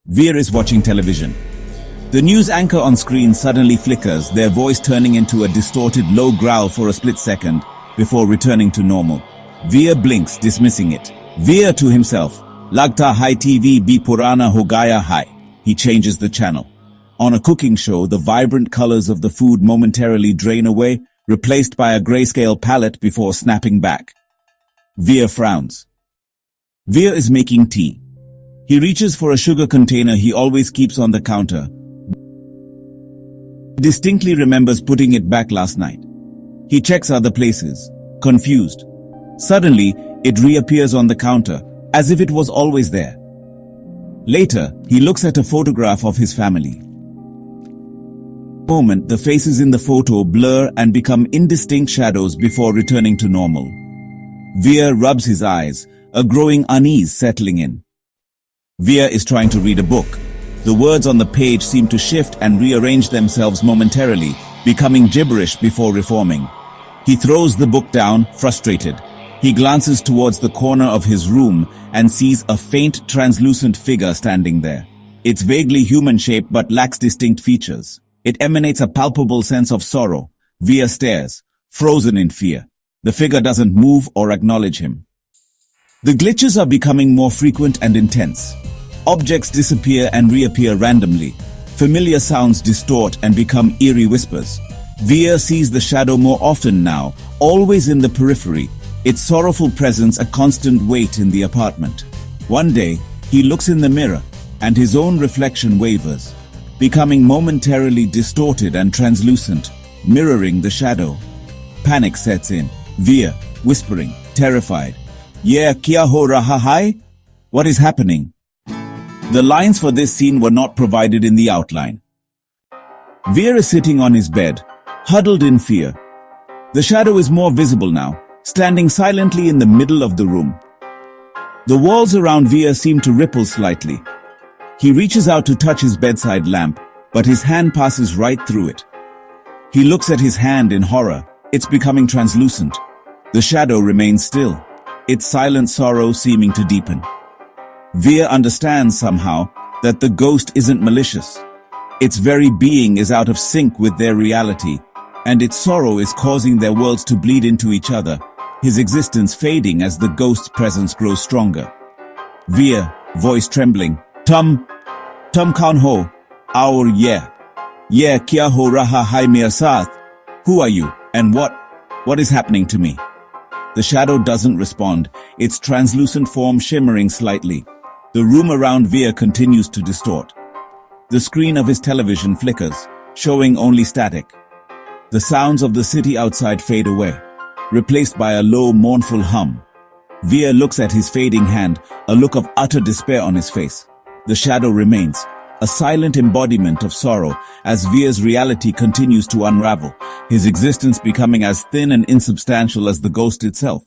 Veer is watching television. The news anchor on screen suddenly flickers, their voice turning into a distorted low growl for a split second before returning to normal. Veer blinks, dismissing it. Veer to himself. Lagta hai TV bhi purana ho gaya hai. He changes the channel. On a cooking show, the vibrant colors of the food momentarily drain away, replaced by a grayscale palette before snapping back. Veer frowns. Veer is making tea. He reaches for a sugar container he always keeps on the counter. He distinctly remembers putting it back last night. He checks other places, confused. Suddenly, it reappears on the counter, as if it was always there. Later, he looks at a photograph of his family. Moment, the faces in the photo blur and become indistinct shadows before returning to normal. Veer rubs his eyes, a growing unease settling in. Veer is trying to read a book. The words on the page seem to shift and rearrange themselves momentarily, becoming gibberish before reforming. He throws the book down, frustrated. He glances towards the corner of his room and sees a faint, translucent figure standing there. It's vaguely human-shaped but lacks distinct features. It emanates a palpable sense of sorrow. Veer stares, frozen in fear. The figure doesn't move or acknowledge him. The glitches are becoming more frequent and intense. Objects disappear and reappear randomly. Familiar sounds distort and become eerie whispers. Veer sees the shadow more often now, always in the periphery, its sorrowful presence a constant weight in the apartment. One day, he looks in the mirror, and his own reflection wavers, becoming momentarily distorted and translucent, mirroring the shadow. Panic sets in. Veer, whispering, terrified. "Yeah, kya ho raha hai?" What is happening? The lines for this scene were not provided in the outline. Veer is sitting on his bed, huddled in fear. The shadow is more visible now, standing silently in the middle of the room. The walls around Veer seem to ripple slightly. He reaches out to touch his bedside lamp, but his hand passes right through it. He looks at his hand in horror. It's becoming translucent. The shadow remains still, its silent sorrow seeming to deepen. Veer understands somehow that the ghost isn't malicious. Its very being is out of sync with their reality, and its sorrow is causing their worlds to bleed into each other, his existence fading as the ghost's presence grows stronger. Veer, voice trembling, Tum kaun ho? Aur yeah. Yeah, kya ho raha hai mere saath? Who are you, and what is happening to me? The shadow doesn't respond, its translucent form shimmering slightly. The room around Veer continues to distort. The screen of his television flickers, showing only static. The sounds of the city outside fade away, replaced by a low, mournful hum. Veer looks at his fading hand, a look of utter despair on his face. The shadow remains, a silent embodiment of sorrow as Veer's reality continues to unravel, his existence becoming as thin and insubstantial as the ghost itself.